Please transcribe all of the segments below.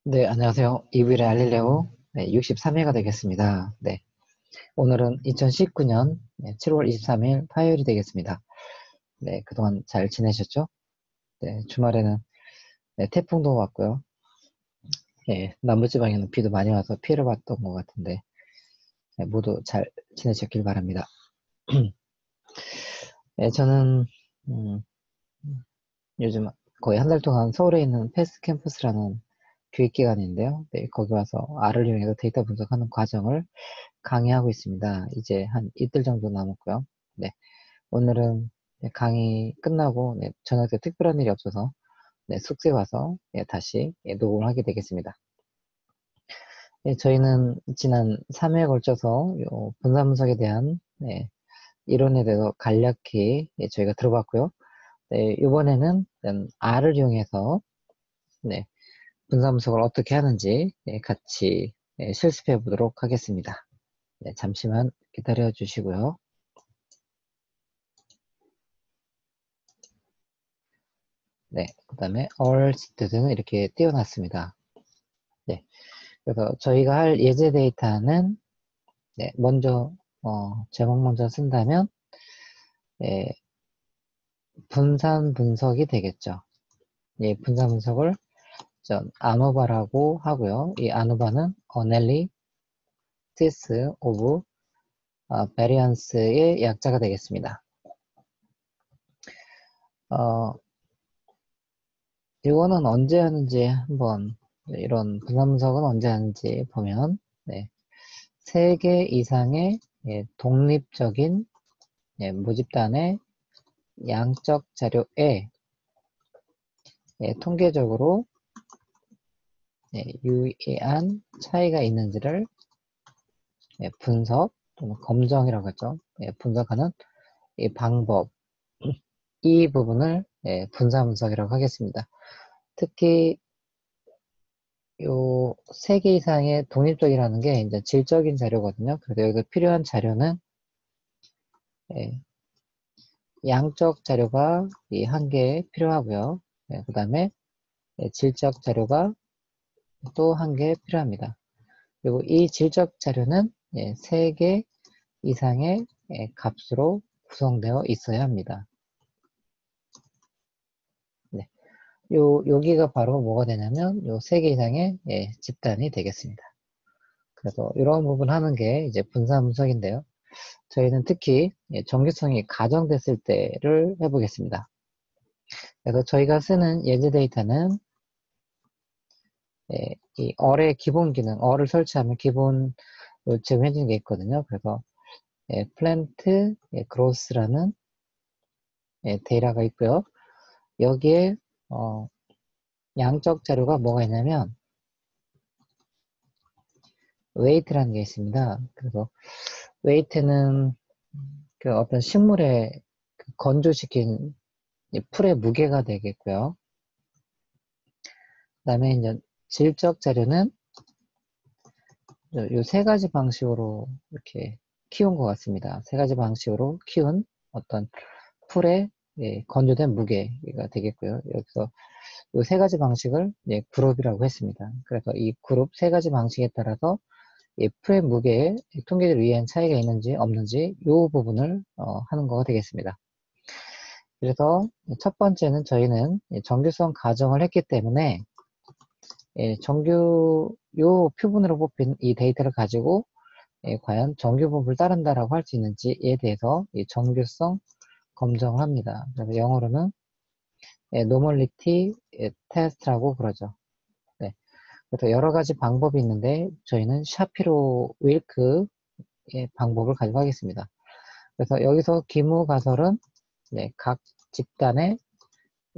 네, 안녕하세요. 이브의 알릴레오 63회가 되겠습니다. 네, 오늘은 2019년 7월 23일 화요일이 되겠습니다. 네, 그동안 잘 지내셨죠? 네, 주말에는 태풍도 왔고요. 남부지방에는 비도 많이 와서 피해를 봤던 것 같은데 모두 잘 지내셨길 바랍니다. 저는 음, 요즘 거의 한 달 동안 서울에 있는 패스트 캠퍼스라는 교육기관인데요. 네, 거기 와서 R을 이용해서 데이터 분석하는 과정을 강의하고 있습니다. 이제 한 이틀 정도 남았고요. 네, 오늘은 강의 끝나고 저녁 때 특별한 일이 없어서 숙소에 와서 다시 녹음을 하게 되겠습니다. 저희는 지난 3회에 걸쳐서 분산 분석에 대한 이론에 대해서 간략히 저희가 들어봤고요. 이번에는 R을 이용해서 분산 분석을 어떻게 하는지 같이 실습해 보도록 하겠습니다. 잠시만 기다려 주시고요. 그 다음에 all 시트는 이렇게 띄워놨습니다. 그래서 저희가 할 예제 데이터는 먼저 제목 먼저 쓴다면 분산 분석이 되겠죠. 분산 분석을 아노바라고 하고요. 이 아노바는 analysis of variance의 약자가 되겠습니다. 이거는 언제 하는지 한번 이런 분산 분석은 언제 하는지 보면 3개 이상의 독립적인 모집단의 양적 자료에 통계적으로 유의한 차이가 있는지를 분석 또는 검정이라고 하죠. 분석하는 이 방법, 이 부분을 분산 분석이라고 하겠습니다. 특히 요 3개 이상의 독립적이라는 게 이제 질적인 자료거든요. 그래서 여기서 필요한 자료는 양적 자료가 이 1개 필요하고요. 그 다음에 질적 자료가 또 1개 필요합니다. 그리고 이 질적 자료는 3개 이상의 값으로 구성되어 있어야 합니다. 여기가 바로 뭐가 되냐면 요 3개 이상의 집단이 되겠습니다. 그래서 이런 부분 하는 게 이제 분산 분석인데요. 저희는 특히 정규성이 가정됐을 때를 해보겠습니다. 그래서 저희가 쓰는 예제 데이터는 이 어의 기본 기능, 어를 설치하면 기본 제공해주는 게 있거든요. 그래서 플랜트 그로스라는 데이터가 있고요. 여기에 양적 자료가 뭐가 있냐면 웨이트라는 게 있습니다. 그래서 웨이트는 그 어떤 식물에 건조시킨 풀의 무게가 되겠고요. 그 다음에 이제 질적 자료는 요 3가지 방식으로 이렇게 키운 것 같습니다. 3가지 방식으로 키운 어떤 풀의 건조된 무게가 되겠고요. 여기서 요 3가지 방식을 그룹이라고 했습니다. 그래서 이 그룹 3가지 방식에 따라서 이 풀의 무게에 통계적으로 유의한 차이가 있는지 없는지 이 부분을 하는 거가 되겠습니다. 그래서 첫 번째는 저희는 정규성 가정을 했기 때문에 요 표본으로 뽑힌 이 데이터를 가지고 과연 정규분포를 따른다라고 할 수 있는지에 대해서 정규성 검정을 합니다. 그래서 영어로는 노멀리티 테스트라고 그러죠. 그래서 여러 가지 방법이 있는데 저희는 샤피로 윌크의 방법을 가지고 하겠습니다. 그래서 여기서 기무가설은 각 집단의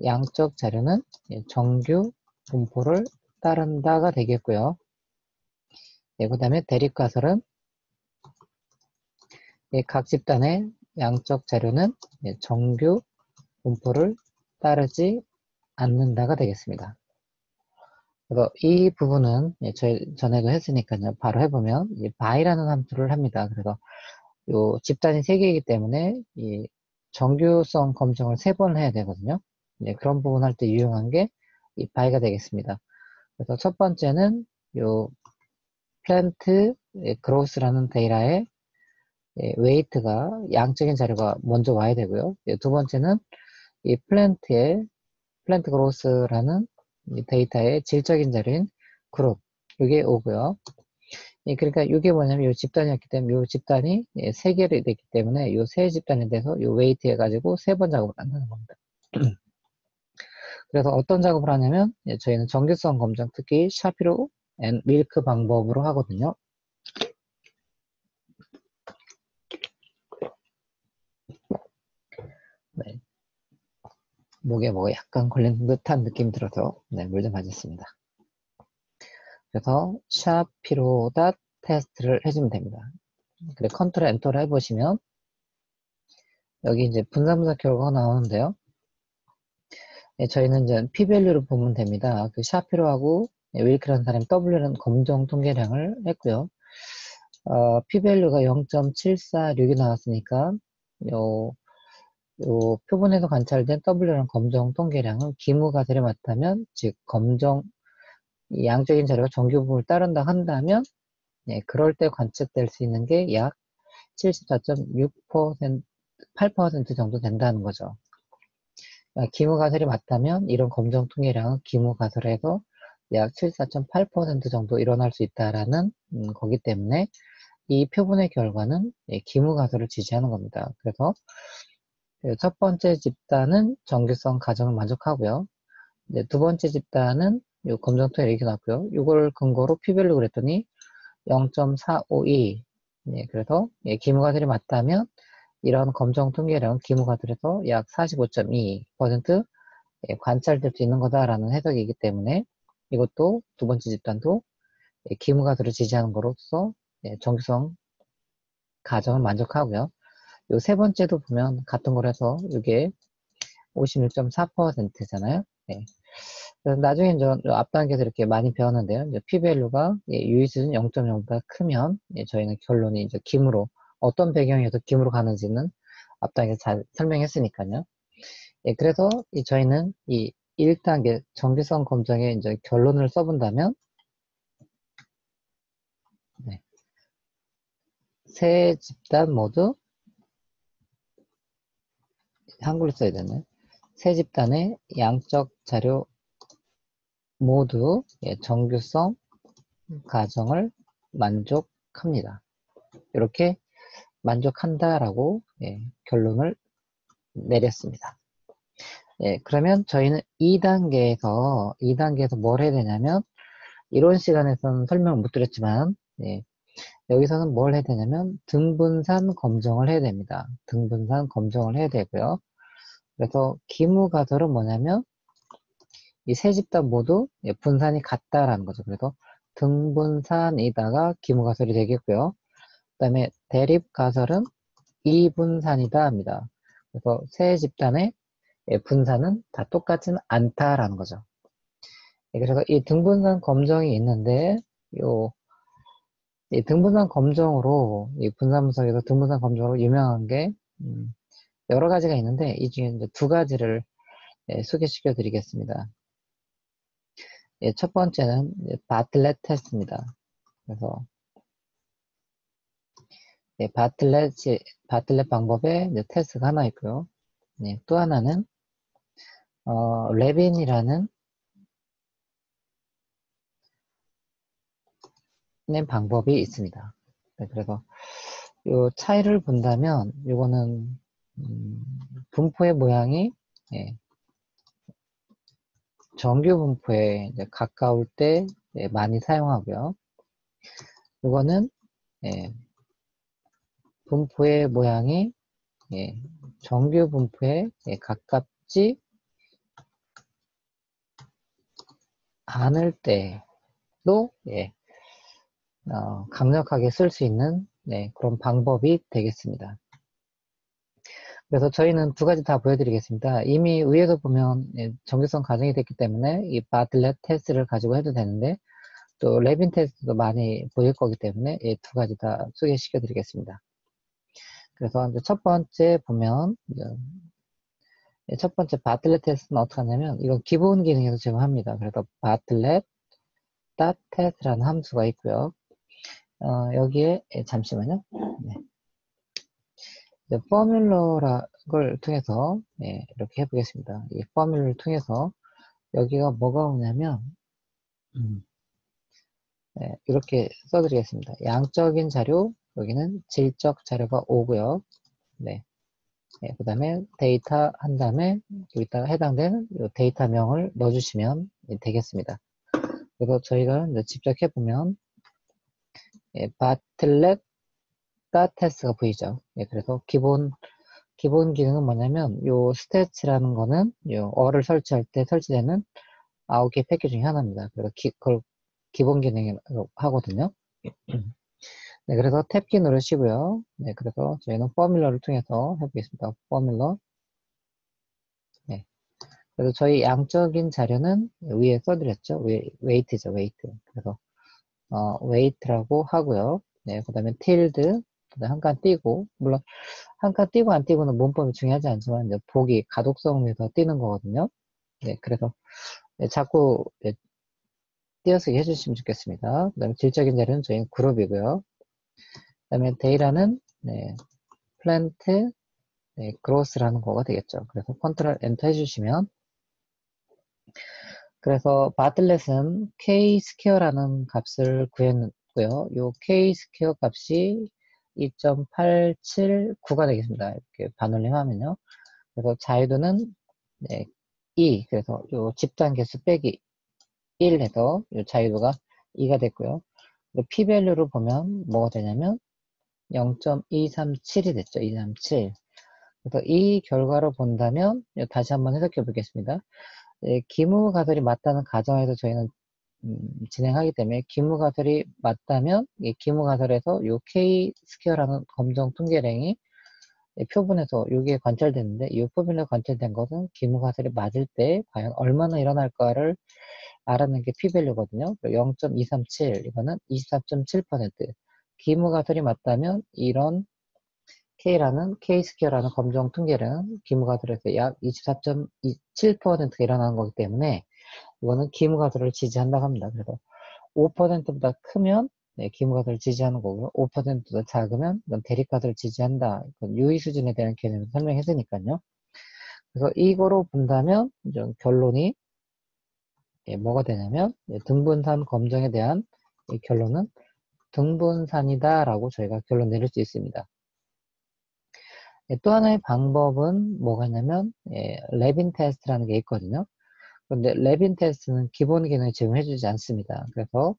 양적 자료는 정규 분포를 따른다가 되겠고요. 그 다음에 대립가설은 각 집단의 양적 자료는 정규 분포를 따르지 않는다가 되겠습니다. 그래서 이 부분은 저희 전에도 했으니까요. 바로 해보면 by라는 함수를 합니다. 그래서 요 집단이 3개이기 때문에 이 정규성 검증을 3번 해야 되거든요. 그런 부분 할 때 유용한 게 이 by가 되겠습니다. 그래서 첫 번째는 요 플랜트 그로스라는 데이터의 웨이트가 양적인 자료가 먼저 와야 되고요. 두 번째는 이 플랜트 그로스라는 이 데이터의 질적인 자료인 그룹 이게 오고요. 그러니까 이게 뭐냐면 이 집단이었기 때문에 이 집단이 세 개를 됐기 때문에 이 세 집단에 대해서 이 웨이트 해가지고 세 번 작업을 한다는 겁니다. 그래서 어떤 작업을 하냐면 저희는 정규성 검정 특히 샤피로 앤 밀크 방법으로 하거든요. 네, 목에 뭐가 약간 걸린 듯한 느낌이 들어서 물 좀 마셨습니다. 그래서 샤피로 닷 테스트를 해주면 됩니다. 그래 컨트롤 엔터를 해보시면 여기 이제 분산분석 결과가 나오는데요. 저희는 이제 p-value를 보면 됩니다. 그 샤피로하고 윌크라는 사람이 W라는 검정 통계량을 했고요. p-value가 0.746이 나왔으니까 요 표본에서 관찰된 W라는 검정 통계량은 기무가설에 맞다면 즉 검정 양적인 자료가 정규 부분을 따른다 한다면 그럴 때 관측될 수 있는 게 약 74.6%, 8% 정도 된다는 거죠. 기무가설이 맞다면 이런 검정 통계량은 기무가설에서 약 74.8% 정도 일어날 수 있다라는 거기 때문에 이 표본의 결과는 기무가설을 지지하는 겁니다. 그래서 첫 번째 집단은 정규성 가정을 만족하고요. 두 번째 집단은 요 검정 통계를 이렇게 놨고요. 이걸 근거로 p-value 그랬더니 0.452. 그래서 기무가설이 맞다면 이런 검정 통계량은 기무가설에서 약 45.2% 관찰될 수 있는 거다라는 해석이기 때문에 이것도 두 번째 집단도 기무가설을 지지하는 거로서 정규성 가정을 만족하고요. 요 세 번째도 보면 같은 거라서 이게 56.4%잖아요. 그래서 나중에 이제 앞 단계에서 이렇게 많이 배웠는데요. 이제 p-value가 유의수준 0.0보다 크면 저희는 결론이 이제 김으로 어떤 배경에서 김으로 가는지는 앞 단계에서 잘 설명했으니까요. 그래서 저희는 이 1단계 정기성 검정의 이제 결론을 써본다면 세 집단 모두 한글로 써야 되네. 세 집단의 양적 자료 모두 정규성 가정을 만족합니다. 이렇게 만족한다라고 결론을 내렸습니다. 그러면 저희는 2단계에서 뭘 해야 되냐면 이론 시간에서는 설명을 못 드렸지만 여기서는 뭘 해야 되냐면 등분산 검정을 해야 됩니다. 등분산 검정을 해야 되고요. 그래서 기무가설은 뭐냐면 이 세 집단 모두 분산이 같다라는 거죠. 그래서 등분산이다가 기무가설이 되겠고요. 그 다음에 대립가설은 이분산이다 합니다. 그래서 세 집단의 분산은 다 똑같지는 않다라는 거죠. 그래서 이 등분산 검정이 있는데 이 등분산 검정으로 이 분산 분석에서 등분산 검정으로 유명한 게 여러 가지가 있는데 이 중에 이제 두 가지를 소개시켜 드리겠습니다. 첫 번째는 바틀렛 테스트입니다. 그래서 바틀렛 방법에 테스트가 하나 있고요. 또 하나는 레빈이라는 방법이 있습니다. 그래서 이 차이를 본다면 이거는 분포의 모양이 정규 분포에 가까울 때 많이 사용하고요. 이거는 분포의 모양이 정규 분포에 가깝지 않을 때도 강력하게 쓸 수 있는 그런 방법이 되겠습니다. 그래서 저희는 두 가지 다 보여드리겠습니다. 이미 위에서 보면 정규성 가정이 됐기 때문에 이 바틀렛 테스트를 가지고 해도 되는데 또 레빈 테스트도 많이 보일 거기 때문에 이 두 가지 다 소개시켜 드리겠습니다. 그래서 이제 첫 번째 보면 첫 번째 바틀렛 테스트는 어떻게 하냐면 이건 기본 기능에서 제공합니다. 그래서 바틀렛 .test라는 함수가 있고요. 여기에 잠시만요. 네. 포뮬러를 통해서 이렇게 해보겠습니다. 이 포뮬러를 통해서 여기가 뭐가 오냐면 이렇게 써드리겠습니다. 양적인 자료, 여기는 질적 자료가 오고요. 네. 그 다음에 데이터 한 다음에 여기다가 해당되는 데이터명을 넣어주시면 되겠습니다. 그래서 저희가 이제 직접 해보면 바틀렛 테스트가 보이죠. 그래서 기본 기능은 뭐냐면 요 스태치라는 거는 요 어를 설치할 때 설치되는 9개 패키지 중에 하나입니다. 그래서 그걸 기본 기능이라고 하거든요. 네, 그래서 탭키 누르시고요. 네, 그래서 저희는 포뮬러를 통해서 해보겠습니다. 포뮬러. 네. 그래서 저희 양적인 자료는 위에 써드렸죠. 웨이트죠, 웨이트. 그래서, 웨이트라고 하고요. 네, 그 다음에 tilde, 한 칸 띄고, 물론, 한 칸 띄고 안 띄고는 문법이 중요하지 않지만, 이제 보기, 가독성을 위해서 띄는 거거든요. 네, 그래서, 네, 자꾸, 네, 띄어쓰기 해주시면 좋겠습니다. 그 다음에 질적인 자료는 저희는 그룹이고요. 그 다음에 데이터는, 네, 플랜트, 네, 그로스라는 거가 되겠죠. 그래서 컨트롤 엔터 해주시면, 그래서 바틀렛은 k-스퀘어라는 값을 구했고요. 요 k-스퀘어 값이 2.879가 되겠습니다. 이렇게 반올림하면요. 그래서 자유도는 네, 2, 그래서 요 집단 개수 빼기 1 해서 요 자유도가 2가 됐고요. p-밸류로 보면 뭐가 되냐면 0.237이 됐죠. 237. 그래서 이 결과로 본다면 다시 한번 해석해 보겠습니다. 기무가설이 맞다는 가정에서 저희는 진행하기 때문에 기무가설이 맞다면 이 기무가설에서 요 K-스퀘어라는 검정 통계량이 표본에서 여기에 관찰됐는데 이 표본에 관찰된 것은 기무가설이 맞을 때 과연 얼마나 일어날까를 알아내는 게 p-밸류거든요. 0.237 이거는 24.7%. 기무가설이 맞다면 이런 K라는 K-스퀘어라는 검정 통계는 기무가설에서 약 24.7%가 일어나는 거기 때문에 이거는 기무가설을 지지한다고 합니다. 그래서 5%보다 크면 네, 기무가설을 지지하는 거고요. 5%보다 작으면 이건 대립가설을 지지한다. 이건 유의 수준에 대한 개념을 설명했으니까요. 그래서 이거로 본다면 좀 결론이 뭐가 되냐면 등분산 검정에 대한 결론은 등분산이다 라고 저희가 결론 내릴 수 있습니다. 또 하나의 방법은 뭐가 있냐면 레빈 테스트라는 게 있거든요. 그런데 레빈 테스트는 기본 기능을 제공해주지 않습니다. 그래서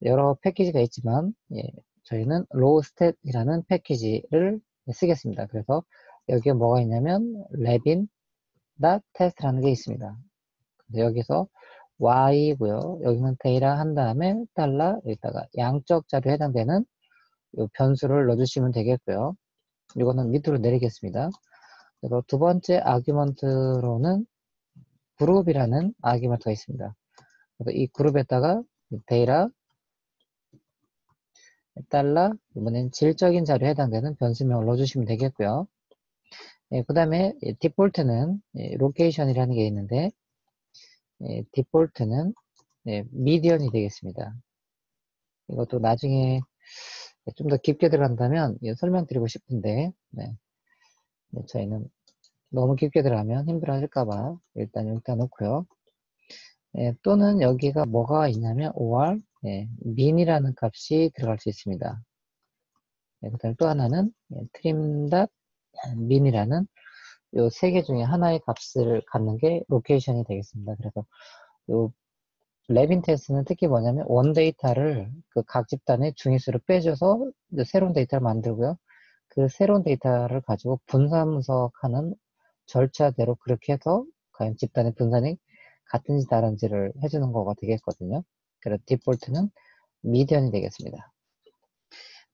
여러 패키지가 있지만 저희는 로우스탯이라는 패키지를 쓰겠습니다. 그래서 여기에 뭐가 있냐면 레빈 테스트라는 게 있습니다. 여기서 y고요. 여기는 데이터 한 다음에 달러 여기다가 양적 자료에 해당되는 이 변수를 넣어주시면 되겠고요. 이거는 밑으로 내리겠습니다. 그래서 두 번째 아규먼트로는 그룹이라는 아규먼트가 있습니다. 그래서 이 그룹에다가 데이터 달러 이번엔 질적인 자료에 해당되는 변수명을 넣어주시면 되겠고요. 그 다음에 디폴트는 로케이션이라는 게 있는데 디폴트는 미디언이 되겠습니다. 이것도 나중에 좀 더 깊게 들어간다면 설명드리고 싶은데 저희는 너무 깊게 들어가면 힘들어 하실까봐 일단 여기다 놓고요. 또는 여기가 뭐가 있냐면 or min이라는 값이 들어갈 수 있습니다. 그 다음에 또 하나는 trim.min이라는 요 세 개 중에 하나의 값을 갖는 게 로케이션이 되겠습니다. 그래서 요 레빈 테스트는 특히 뭐냐면 원 데이터를 그 각 집단의 중위수를 빼줘서 새로운 데이터를 만들고요. 그 새로운 데이터를 가지고 분산 분석하는 절차대로 그렇게 해서 과연 집단의 분산이 같은지 다른지를 해주는 거가 되겠거든요. 그래서 디폴트는 미디언이 되겠습니다.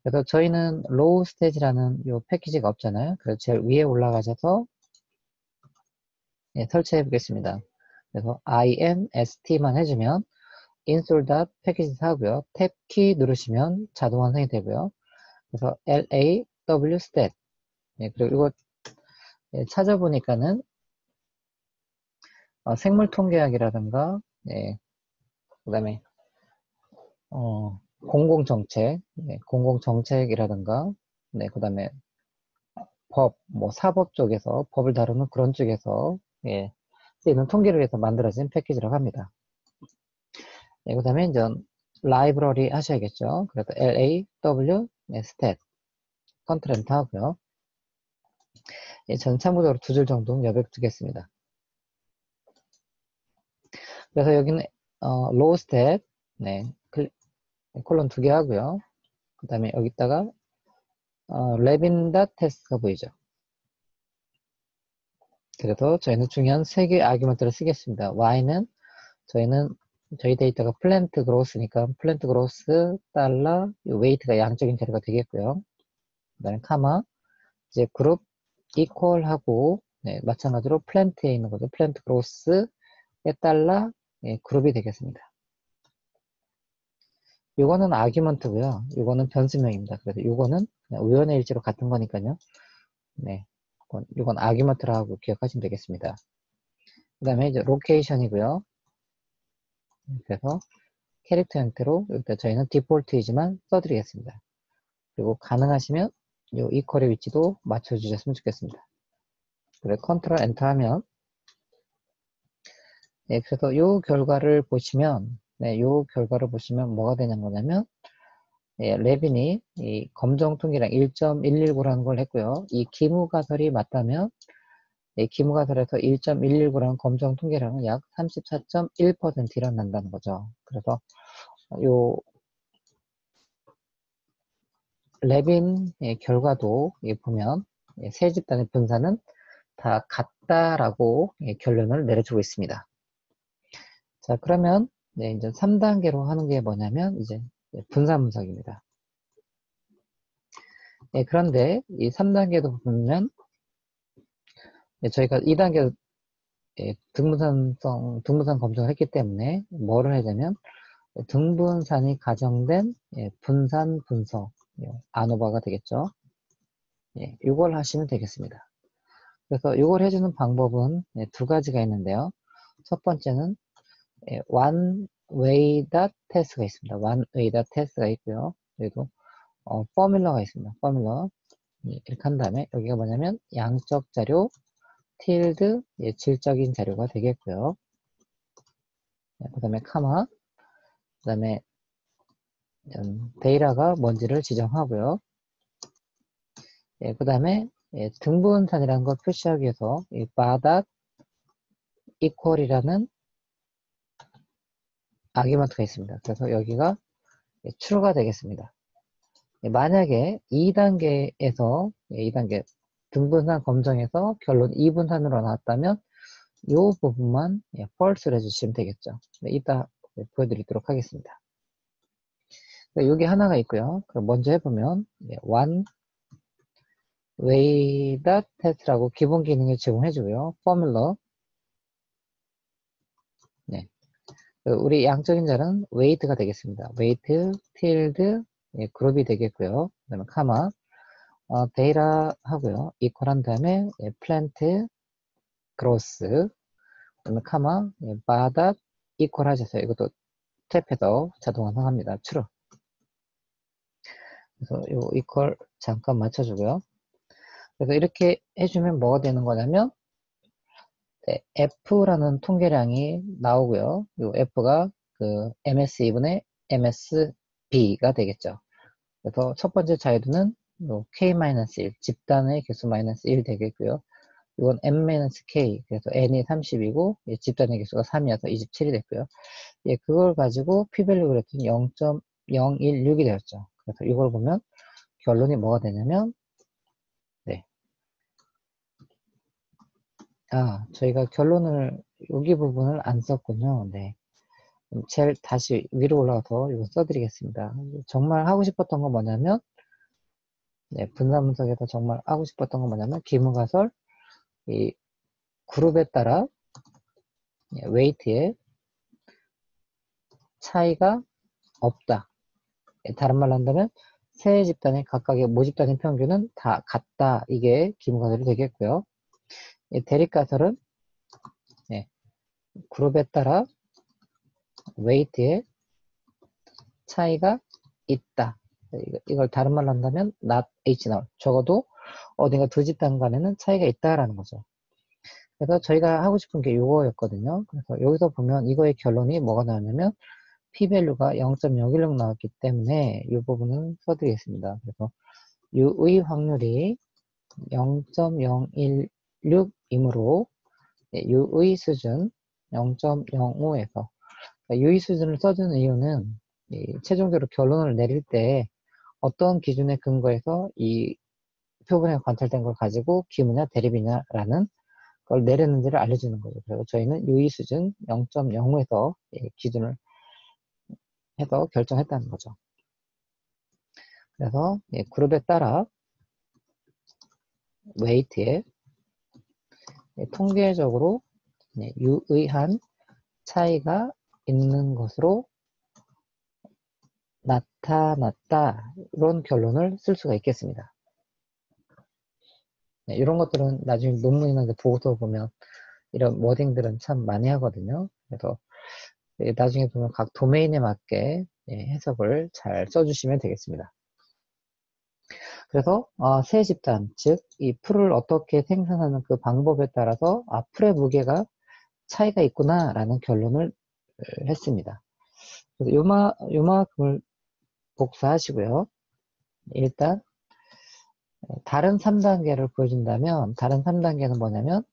그래서 저희는 로우 스테이지라는 요 패키지가 없잖아요. 그래서 제일 위에 올라가셔서 설치해 보겠습니다. 그래서 imst만 해주면 install.packages 하고요. 탭 키 누르시면 자동 완성이 되고요. 그래서 lawstat 그리고 이거 찾아보니까는 생물 통계학이라든가 그 다음에 공공정책, 네, 공공정책이라든가, 네, 그 다음에 법, 뭐 사법 쪽에서 법을 다루는 그런 쪽에서 예, 쓰이는 통계를 위해서 만들어진 패키지라고 합니다. 네, 그 다음에 이제 라이브러리 하셔야겠죠. 그래서 LAW, 네, stat, 컨트렌트 하고요. 예, 저는 참고적으로 두 줄 정도 여백 두겠습니다. 그래서 여기는 low stat, 네, 콜론 두 개 하고요. 그 다음에 여기다가 레빈다 테스트가 보이죠. 그래서 저희는 중요한 세 개의 아규먼트를 쓰겠습니다. y는 저희 데이터가 플랜트 그로스니까 플랜트 그로스 달러 웨이트가 양적인 자료가 되겠고요. 그 다음에 카마 이제 그룹 이퀄하고 네, 마찬가지로 플랜트에 있는 거죠. 플랜트 그로스에 달러 예, 그룹이 되겠습니다. 요거는 아규먼트고요. 요거는 변수명입니다. 그래서 요거는 우연의 일치로 같은 거니까요. 네, 요건 아규먼트라고 기억하시면 되겠습니다. 그 다음에 이제 로케이션이고요. 그래서 캐릭터 형태로 일단 저희는 디폴트이지만 써드리겠습니다. 그리고 가능하시면 요 이퀄의 위치도 맞춰주셨으면 좋겠습니다. 그래 컨트롤 엔터 하면 네, 그래서 요 결과를 보시면 네, 요 결과를 보시면 뭐가 되는 거냐면 예, 레빈이 이 검정 통계량 1.119라는 걸 했고요. 이 기무가설이 맞다면 예, 기무가설에서 1.119라는 검정 통계량은 약 34.1% 일어난다는 거죠. 그래서 요 레빈의 결과도 보면 세 집단의 분산은 다 같다라고 결론을 내려주고 있습니다. 자, 그러면 이제 3단계로 하는 게 뭐냐면 이제 분산 분석입니다. 그런데 이 3단계도 보면 저희가 2단계 등분산 검증을 했기 때문에 뭐를 해야 되면 등분산이 가정된 분산 분석 아노바가 되겠죠. 이걸 하시면 되겠습니다. 그래서 이걸 해주는 방법은 두 가지가 있는데요. 첫 번째는 one way dot test가 있습니다. one way dot test가 있고요. 그리고 포뮬러가 있습니다. 포뮬러 이렇게 한 다음에 여기가 뭐냐면 양적 자료 tilde 질적인 자료가 되겠고요. 그 다음에 카마 그 다음에 데이터가 뭔지를 지정하고요. 그 다음에 등분산이라는 걸 표시하기 위해서 바닷 equal이라는 아규먼트가 있습니다. 그래서 여기가 true가 되겠습니다. 만약에 2단계에서 2단계 등분산 검정에서 결론 2분산으로 나왔다면 이 부분만 false를 해주시면 되겠죠. 이따 보여드리도록 하겠습니다. 여기 하나가 있고요. 그럼 먼저 해보면 one way dot test라고 기본 기능을 제공해주고요. 포뮬러 네. 우리 양적인 자는 weight가 되겠습니다. weight, tilde, 그룹이 되겠고요. 그 다음에 카마 데이터 하고요. equal 한 다음에 plant, growth, 그 다음에 카마 바닥 equal 하셔서 이것도 탭해서 자동 완성합니다. true. 그래서 이 equal 잠깐 맞춰주고요. 그래서 이렇게 해주면 뭐가 되는 거냐면 F라는 통계량이 나오고요. 이 F가 그 MS2분의 MSB가 되겠죠. 그래서 첫 번째 자유도는 K-1, 집단의 개수 -1 되겠고요. 이건 N-K, 그래서 N이 30이고, 집단의 개수가 3이어서 27이 됐고요. 그걸 가지고 P-밸류 그랬더니 0.016이 되었죠. 그래서 이걸 보면 결론이 뭐가 되냐면, 네. 저희가 결론을, 여기 부분을 안 썼군요. 네. 제일 다시 위로 올라가서 이거 써드리겠습니다. 정말 하고 싶었던 건 뭐냐면, 분산 분석에서 정말 하고 싶었던 건 뭐냐면, 기무가설, 이 그룹에 따라 웨이트의 차이가 없다. 다른 말로 한다면 세 집단의 각각의 모집단의 평균은 다 같다. 이게 기무가설이 되겠고요. 대립가설은 그룹에 따라 웨이트의 차이가 있다. 이걸 다른 말로 한다면 not H 나올. 적어도 어딘가 두 집단 간에는 차이가 있다라는 거죠. 그래서 저희가 하고 싶은 게 이거였거든요. 그래서 여기서 보면 이거의 결론이 뭐가 나왔냐면 p-value가 0.016 나왔기 때문에 이 부분은 써드리겠습니다. 그래서 U의 확률이 0.016이므로 U의 수준 0.05에서 U의 수준을 써주는 이유는 최종적으로 결론을 내릴 때 어떤 기준에 근거해서 이 표본에 관찰된 걸 가지고 기무냐 대립이냐라는 걸 내렸는지를 알려주는 거죠. 그래서 저희는 U의 수준 0.05에서 기준을 해서 결정했다는 거죠. 그래서 그룹에 따라 웨이트에 통계적으로 유의한 차이가 있는 것으로 나타났다. 이런 결론을 쓸 수가 있겠습니다. 이런 것들은 나중에 논문이나 보고서 보면 이런 워딩들은 참 많이 하거든요. 그래서 나중에 보면 각 도메인에 맞게 해석을 잘 써주시면 되겠습니다. 그래서 세 집단, 즉 이 풀을 어떻게 생산하는 그 방법에 따라서 풀의 무게가 차이가 있구나 라는 결론을 했습니다. 그래서 요만큼을 복사하시고요. 일단 다른 3단계를 보여준다면 다른 3단계는 뭐냐면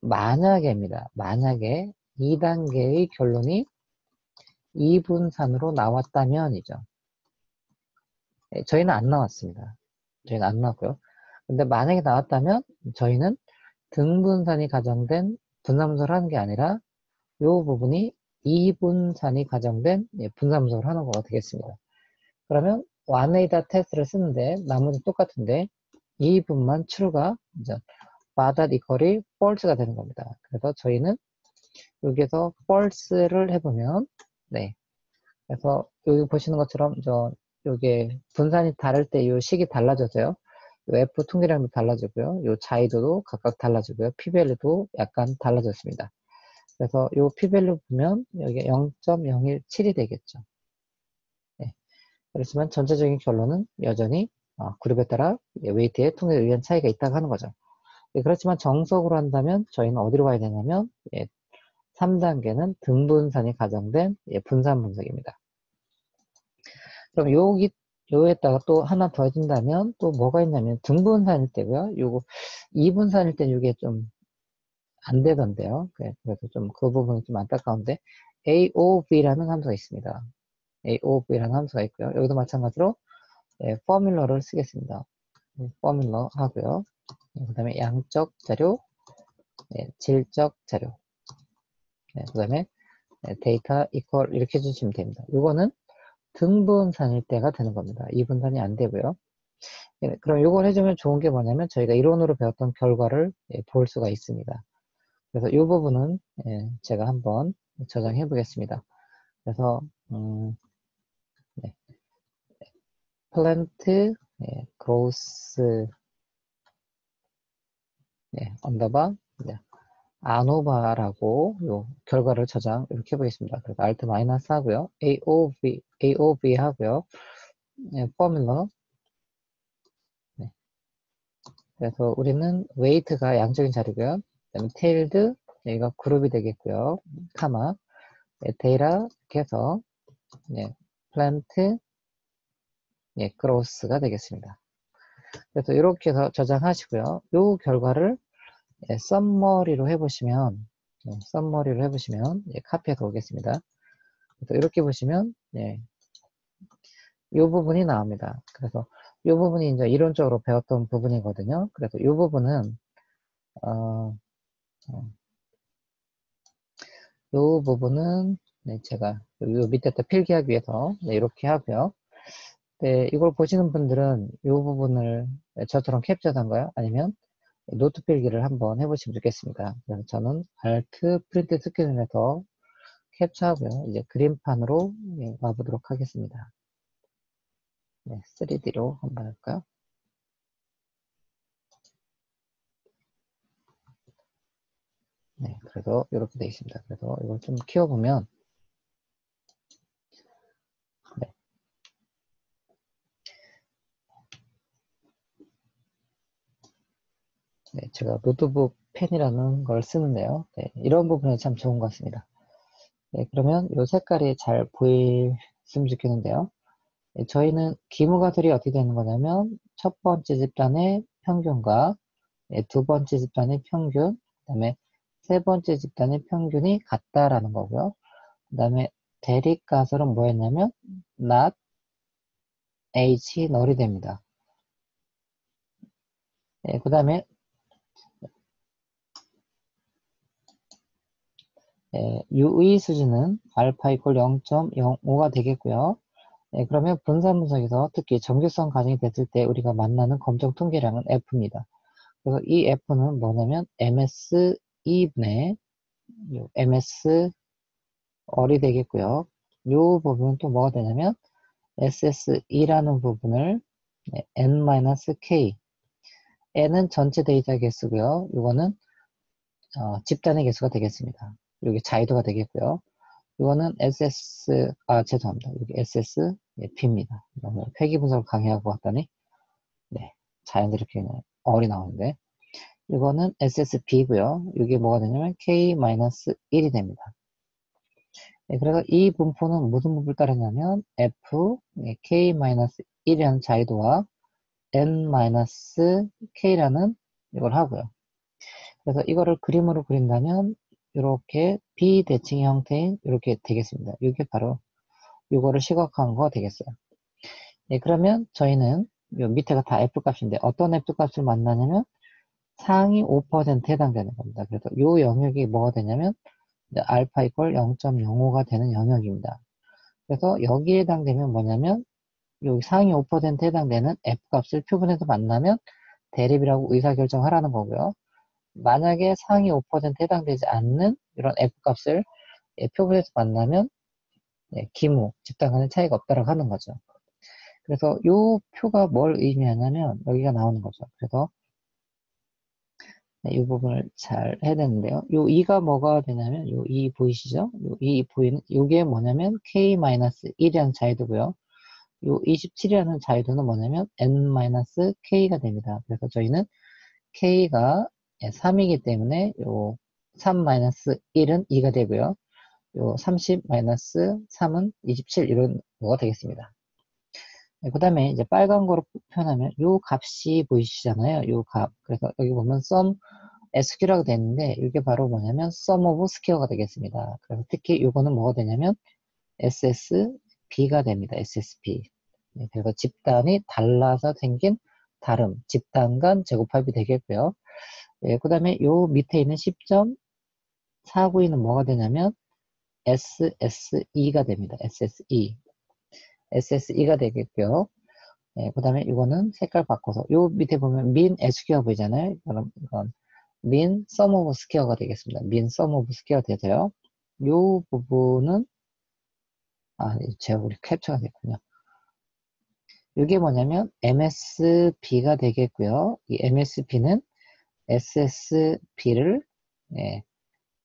만약에입니다. 만약에 2단계의 결론이 2분산으로 나왔다면이죠. 저희는 안 나왔습니다. 저희는 안 나왔고요. 근데 만약에 나왔다면 저희는 등분산이 가정된 분삼수를 하는 게 아니라 이 부분이 2분산이 가정된 분삼수를 하는 거가 되겠습니다. 그러면 원에이다 테스트를 쓰는데 나머지 똑같은데 2분만 true가 이제 바닷 이퀄이 false가 되는 겁니다. 그래서 저희는 여기에서 false를 해보면 그래서 여기 보시는 것처럼 요게 분산이 다를 때 이 식이 달라져서요. 요 F 통계량도 달라지고요. 요 자이도도 각각 달라지고요. p-value도 약간 달라졌습니다. 그래서 요 p-value 보면 여기 0.017이 되겠죠. 네. 그렇지만 전체적인 결론은 여전히 그룹에 따라 웨이트의 통계에 의한 차이가 있다고 하는 거죠. 그렇지만 정석으로 한다면 저희는 어디로 가야 되냐면 3단계는 등분산이 가정된 분산 분석입니다. 그럼 요에다가 또 하나 더 해준다면 또 뭐가 있냐면 등분산일 때고요. 요거 2분산일 때 이게 좀 안 되던데요. 그래서 좀 그 부분이 좀 안타까운데 AOV라는 함수가 있습니다. AOV라는 함수가 있고요. 여기도 마찬가지로 포뮬러를 쓰겠습니다. 포뮬러 하고요. 그 다음에 양적 자료, 질적 자료, 그 다음에 데이터 이퀄 이렇게 해주시면 됩니다. 이거는 등분산일 때가 되는 겁니다. 2분산이 안 되고요. 그럼 이걸 해주면 좋은 게 뭐냐면 저희가 이론으로 배웠던 결과를 볼 수가 있습니다. 그래서 이 부분은 제가 한번 저장해 보겠습니다. 그래서 네. 플랜트 그로스 언더바 아노바라고 요 결과를 저장 이렇게 해보겠습니다. 그래서 Alt 마이너스 하고요. AOV 하고요. 포뮬러 그래서 우리는 웨이트가 양적인 자리고요. 그다음에 테일드 여기가 그룹이 되겠고요. 카마 데이터 이렇게 해서 플랜트 크로스가 되겠습니다. 그래서 이렇게 해서 저장하시고요. 이 결과를 썸머리로 해보시면 카피해서 오겠습니다. 그래서 이렇게 보시면 이 부분이 나옵니다. 그래서 이 부분이 이제 이론적으로 배웠던 부분이거든요. 그래서 이 부분은 제가 요 밑에다 필기하기 위해서 이렇게 하고요. 이걸 보시는 분들은 이 부분을 저처럼 캡처한가요? 아니면 노트 필기를 한번 해보시면 좋겠습니다. 그래서 저는 Alt 프린트 스크린을 해서 캡처하고요. 이제 그림판으로 와보도록 하겠습니다. 3D로 한번 할까요? 그래서 이렇게 되어 있습니다. 그래서 이걸 좀 키워보면 제가 노트북 펜이라는 걸 쓰는데요. 네, 이런 부분이 참 좋은 것 같습니다. 네, 그러면 이 색깔이 잘 보였으면 좋겠는데요. 네, 저희는 기무가들이 어떻게 되는 거냐면 첫 번째 집단의 평균과 두 번째 집단의 평균, 그 다음에 세 번째 집단의 평균이 같다라는 거고요. 그 다음에 대립가설은 뭐였냐면 not h 널이 됩니다. 그 다음에 U의 수지는 알파 이퀄 0.05가 되겠고요. 그러면 분산 분석에서 특히 정규성 가정이 됐을 때 우리가 만나는 검정 통계량은 F입니다. 그래서 이 F는 뭐냐면 MS2분의 MS 얼이 되겠고요. 이 부분은 또 뭐가 되냐면 SSE라는 부분을 N-K N은 전체 데이터 개수고요. 이거는 집단의 개수가 되겠습니다. 여기 자유도가 되겠고요. 이거는 죄송합니다. 여기 SSP입니다. 너무 회귀 분석을 강의하고 왔더니, 네, 자연스럽게 그냥 얼이 나오는데, 이거는 SSB고요. 이게 뭐가 되냐면 K-1이 됩니다. 네, 그래서 이 분포는 무슨 분포를 따르냐면 F, K-1이라는 자유도와 N-K라는 이걸 하고요. 그래서 이거를 그림으로 그린다면 이렇게 비대칭 형태인 이렇게 되겠습니다. 이게 바로 이거를 시각화한 거가 되겠어요. 네, 그러면 저희는 요 밑에가 다 F 값인데 어떤 F 값을 만나냐면 상위 5%에 해당되는 겁니다. 그래서 이 영역이 뭐가 되냐면 알파 이퀄 0.05가 되는 영역입니다. 그래서 여기에 해당되면 뭐냐면 여기 상위 5%에 해당되는 F 값을 표본에서 만나면 대립이라고 의사결정하라는 거고요. 만약에 상위 5%에 해당되지 않는 이런 F 값을 표본에서 만나면 기무, 집단 간의 차이가 없다라고 하는 거죠. 그래서 이 표가 뭘 의미하냐면 여기가 나오는 거죠. 그래서 이 부분을 잘 해야 되는데요. 요 2가 뭐가 되냐면 요 2 보이시죠? 요 2 보이는 요게 뭐냐면 K-1이라는 자유도고요. 요 27이라는 자유도는 뭐냐면 N-K가 됩니다. 그래서 저희는 K가 3이기 때문에 요 3-1은 2가 되고요. 요 30-3은 27 이런 거가 되겠습니다. 그 다음에 이제 빨간 거로 표현하면 요 값이 보이시잖아요. 요 값. 그래서 여기 보면 sum SQ라고 되어 있는데 이게 바로 뭐냐면 sum of square가 되겠습니다. 그래서 특히 요거는 뭐가 되냐면 SSB가 됩니다. SSB. 그래서 집단이 달라서 생긴 다름, 집단 간 제곱합이 되겠고요. 그 다음에 요 밑에 있는 10.492는 뭐가 되냐면 SSE가 됩니다. SSE. SSE가 되겠고요. 그 다음에 이거는 색깔 바꿔서 요 밑에 보면 min SQ가 보이잖아요. 그럼 이건 min sum of square가 되겠습니다. min sum of square 되세요. 요 부분은 제가 우리 캡처가 됐군요. 이게 뭐냐면 MSB가 되겠고요. 이 MSB는 SSB를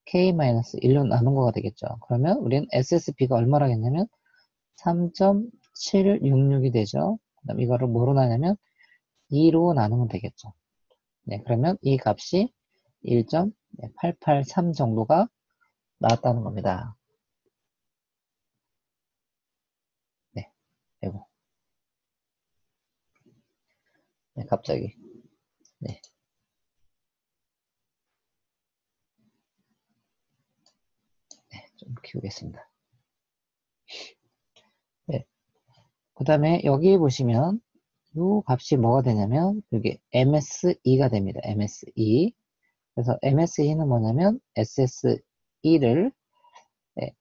K-1로 나눈 거가 되겠죠. 그러면 우리는 SSB가 얼마라겠냐면 3.766이 되죠. 그 다음 이거를 뭐로 나냐면 2로 나누면 되겠죠. 그러면 이 값이 1.883 정도가 나왔다는 겁니다. 네, 아이고. 갑자기. 네, 좀 키우겠습니다. 네, 그 다음에 여기 보시면 이 값이 뭐가 되냐면 여기 MSE가 됩니다. MSE. 그래서 MSE는 뭐냐면 SSE를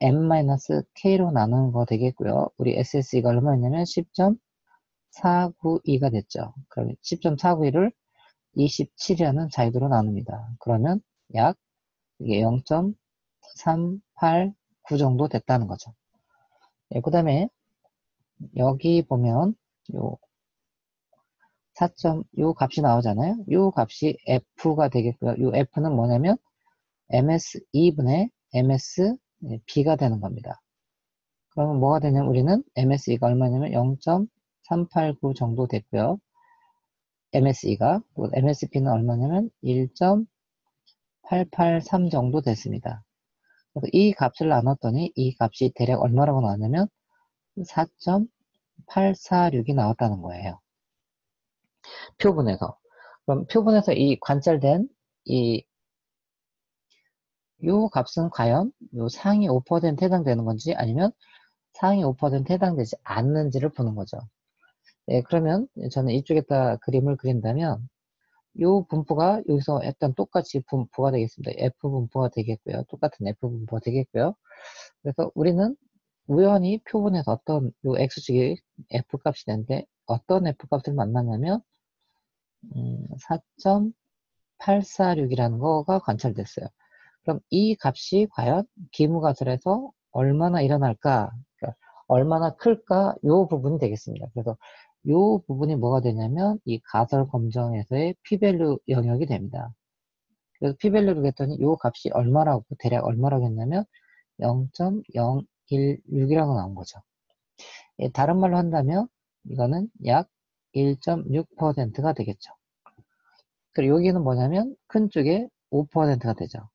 M-K로 나누는 거 되겠고요. 우리 SSE가 얼마였냐면 10.492가 됐죠. 그러면 10.492를 27이라는 자유도로 나눕니다. 그러면 약 이게 0.389 정도 됐다는 거죠. 그 다음에 여기 보면 요 4점, 요 값이 나오잖아요. 요 값이 F가 되겠고요. 요 F는 뭐냐면 MS2분의 MSB가 되는 겁니다. 그러면 뭐가 되냐면 우리는 MSE가 얼마냐면 0.389 정도 됐고요. MSE가, MSP는 얼마냐면 1.883 정도 됐습니다. 그래서 이 값을 나눴더니 이 값이 대략 얼마라고 나왔냐면 4.846이 나왔다는 거예요. 표분에서. 그럼 표분에서 이 관찰된 요 값은 과연 요 상위 5% 해당되는 건지 아니면 상위 5% 해당되지 않는지를 보는 거죠. 네, 그러면 저는 이쪽에다 그림을 그린다면 요 분포가 여기서 약간 똑같이 분포가 되겠습니다. F 분포가 되겠고요. 똑같은 F 분포가 되겠고요. 그래서 우리는 우연히 표본에서 어떤 요 X축이 F 값이 되는데 어떤 F 값을 만나냐면 4.846이라는 거가 관찰됐어요. 그럼 이 값이 과연 기무가설에서 얼마나 일어날까? 그러니까 얼마나 클까? 요 부분이 되겠습니다. 그래서 요 부분이 뭐가 되냐면 이 가설 검정에서의 p-밸류 영역이 됩니다. 그래서 p-밸류를 했더니 요 값이 얼마라고 대략 얼마라고 했냐면 0.016이라고 나온 거죠. 예, 다른 말로 한다면 이거는 약 1.6%가 되겠죠. 그리고 여기는 뭐냐면 큰 쪽에 5%가 되죠.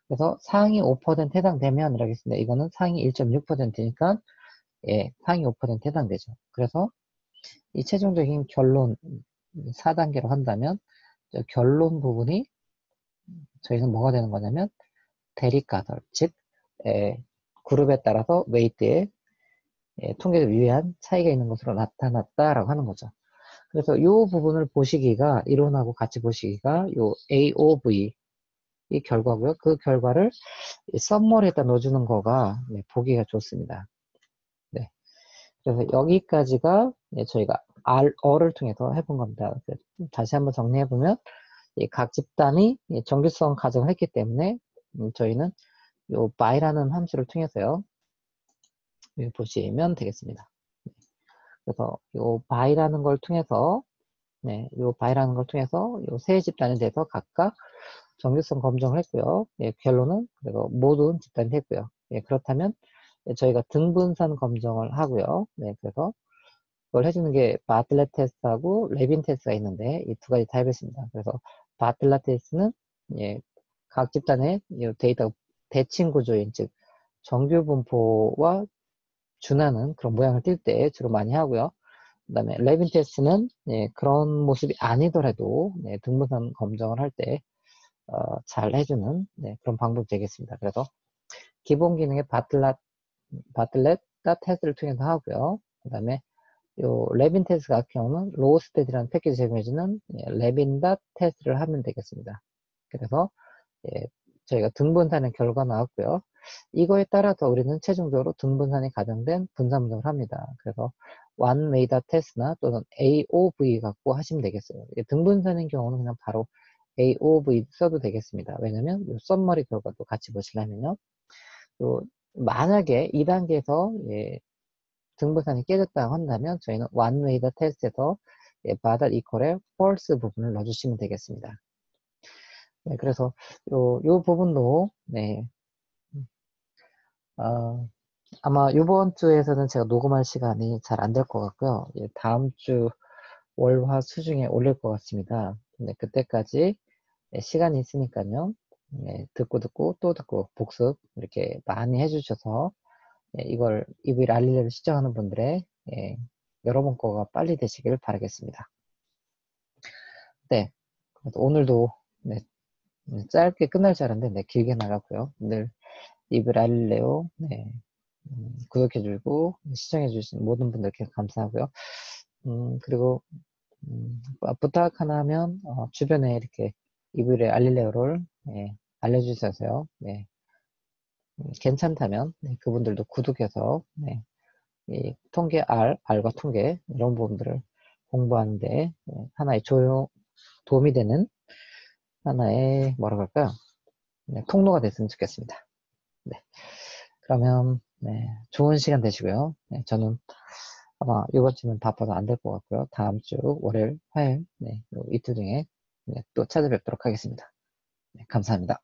그래서 상위 5% 해당되면 이라고 했습니다. 이거는 상위 1.6%니까 예, 상위 5% 해당되죠. 그래서 이 최종적인 결론 4단계로 한다면 결론 부분이 저희는 뭐가 되는 거냐면 대립가설, 즉 그룹에 따라서 웨이트의 통계적 유의한 차이가 있는 것으로 나타났다라고 하는 거죠. 그래서 이 부분을 보시기가 이론하고 같이 보시기가 요 AOV 이 결과고요. 그 결과를 썸머리에다 넣어주는 거가 보기가 좋습니다. 네. 그래서 여기까지가 저희가 R어를 통해서 해본 겁니다. 다시 한번 정리해보면 각 집단이 정규성 가정을 했기 때문에 저희는 요 by라는 함수를 통해서요. 보시면 되겠습니다. 그래서 요 by라는 걸 통해서 요 by라는 걸 통해서 요 세 집단에 대해서 각각 정규성 검증을 했고요. 결론은 그리고 모든 집단이 했고요. 그렇다면 저희가 등분산 검증을 하고요. 그래서 그걸 해주는 게 바틀렛 테스트하고 레빈 테스트가 있는데 이 두 가지 타입이 있습니다. 그래서 바틀렛 테스트는 각 집단의 데이터 대칭 구조인 즉 정규 분포와 준하는 그런 모양을 띌 때 주로 많이 하고요. 그 다음에 레빈 테스트는 그런 모습이 아니더라도 등분산 검증을 할 때 잘 해주는 그런 방법이 되겠습니다. 그래서 기본 기능의 바틀렛 테스트를 통해서 하고요. 그 다음에 요 레빈 테스트 같은 경우는 로우스탯이라는 패키지 제공해주는 레빈 테스트를 하면 되겠습니다. 그래서 저희가 등분산의 결과 나왔고요. 이거에 따라서 우리는 최종적으로 등분산이 가정된 분산 분석을 합니다. 그래서 one way 테스트나 또는 AOV 갖고 하시면 되겠어요. 등분산인 경우는 그냥 바로 AOV 써도 되겠습니다. 왜냐면 요 썸머리 결과도 같이 보시려면요. 요 만약에 2단계에서 등분산이 깨졌다고 한다면 저희는 one way 테스트에서 바닥 이퀄의 false 부분을 넣어주시면 되겠습니다. 그래서 요 부분도 아마 이번 주에서는 제가 녹음할 시간이 잘 안 될 것 같고요. 다음 주 월, 화, 수 중에 올릴 것 같습니다. 근데 그때까지 시간이 있으니까요. 듣고 또 듣고 복습 이렇게 많이 해주셔서 이걸 EV 랄리를 시청하는 분들의 여러분 거가 빨리 되시길 바라겠습니다. 네, 오늘도 짧게 끝날 줄 알았는데 길게 나가고요. 늘 EV 랄리레오 구독해주고 시청해주신 모든 분들께 감사하고요. 그리고 부탁 하나 하면 주변에 이렇게 이불의 알릴레오를 알려주셔서요. 괜찮다면 그분들도 구독해서 이 통계 R과 통계 이런 부분들을 공부하는데 하나의 도움이 되는 하나의 뭐라고 할까요? 통로가 됐으면 좋겠습니다. 그러면 좋은 시간 되시고요. 저는 아마 이번 주는 바빠서 안 될 것 같고요. 다음 주 월요일, 화요일 이틀 중에 또 찾아뵙도록 하겠습니다. 감사합니다.